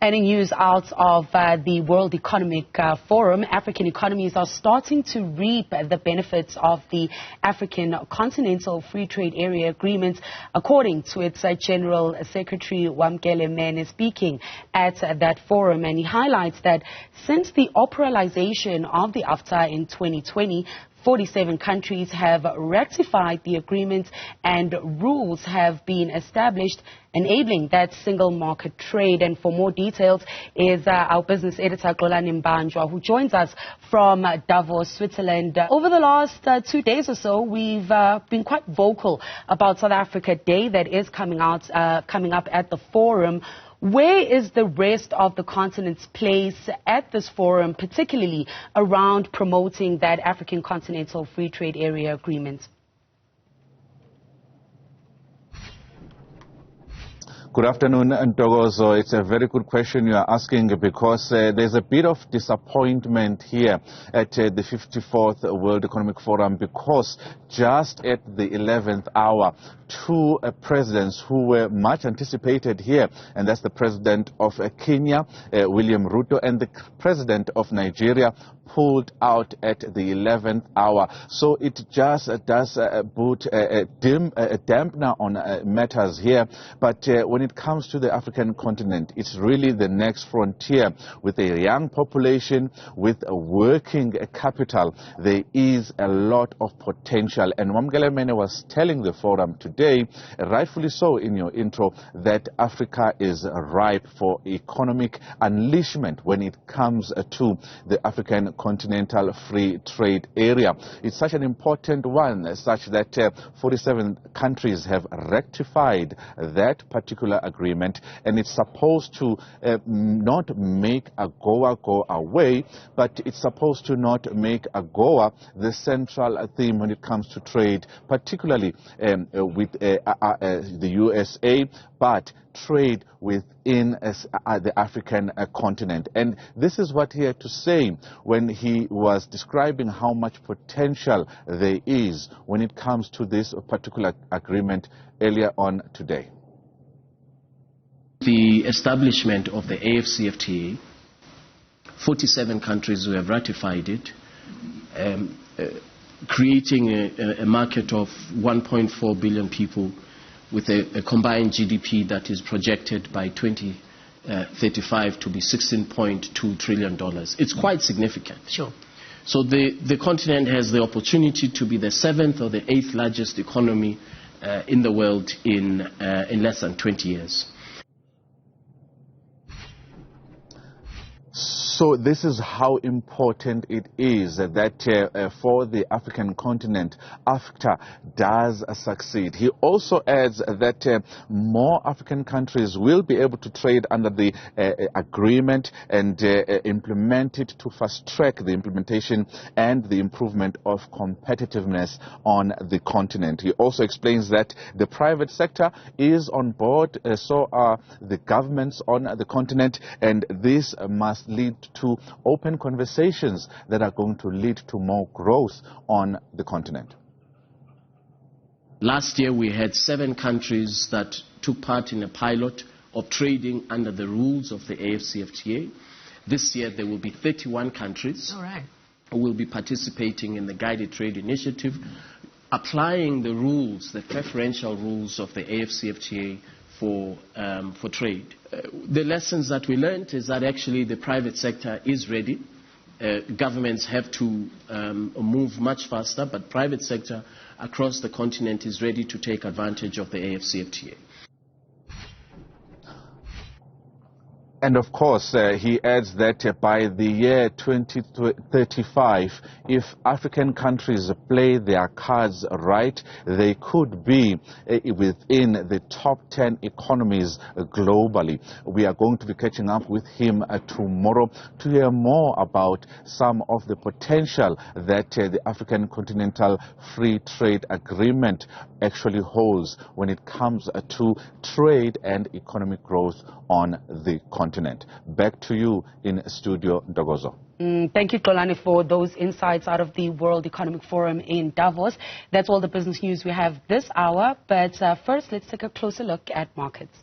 Any news out of the World Economic Forum, African economies are starting to reap the benefits of the African Continental Free Trade Area agreement, according to its General Secretary Wamkele Mene speaking at that forum. And he highlights that since the operationalisation of the AfCTA in 2020, 47 countries have ratified the agreement and rules have been established enabling that single market trade. And for more details is our business editor Xolani Mbanjwa, who joins us from Davos, Switzerland. Over the last 2 days or so, we've been quite vocal about South Africa Day that is coming up at the forum. Where is the rest of the continent's place at this forum, particularly around promoting that African Continental Free Trade Area agreement? Good afternoon, Ntogozo. It's a very good question you are asking, because there's a bit of disappointment here at the 54th World Economic Forum, because just at the 11th hour, two presidents who were much anticipated here, and that's the president of Kenya, William Ruto, and the president of Nigeria, pulled out at the 11th hour. So it just does put a dampener on matters here. But when it comes to the African continent, it's really the next frontier. With a young population, with a working capital, there is a lot of potential. And Wamkele Mene was telling the forum today, rightfully so in your intro, that Africa is ripe for economic unleashment when it comes to the African Continental Free Trade Area. It's such an important one, such that 47 countries have ratified that particular agreement, and it's supposed to not make AGOA go away, but it's supposed to not make AGOA the central theme when it comes to trade, particularly with the USA, but trade within the African continent. And this is what he had to say when he was describing how much potential there is when it comes to this particular agreement earlier on today. The establishment of the AfCTA, 47 countries who have ratified it, creating a market of 1.4 billion people with a combined GDP that is projected by 2035 to be $16.2 trillion. It's quite significant. Sure. So the continent has the opportunity to be the 7th or the 8th largest economy in the world in less than 20 years. So this is how important it is that for the African continent, AfCTA does succeed. He also adds that more African countries will be able to trade under the agreement and implement it to fast-track the implementation and the improvement of competitiveness on the continent. He also explains that the private sector is on board, so are the governments on the continent, and this must lead to open conversations that are going to lead to more growth on the continent. Last year we had 7 countries that took part in a pilot of trading under the rules of the AfCTA. This year there will be 31 countries who will be participating in the Guided Trade Initiative, applying the rules, the preferential rules of the AfCTA for trade. The lessons that we learned is that actually the private sector is ready. Governments have to move much faster, but private sector across the continent is ready to take advantage of the AfCTA. And of course, he adds that by the year 2035, if African countries play their cards right, they could be within the top 10 economies globally. We are going to be catching up with him tomorrow to hear more about some of the potential that the African Continental Free Trade Agreement actually holds when it comes to trade and economic growth on the continent. Back to you in studio, Ntogozo. Thank you, Xolani, for those insights out of the World Economic Forum in Davos. That's all the business news we have this hour. But first, let's take a closer look at markets.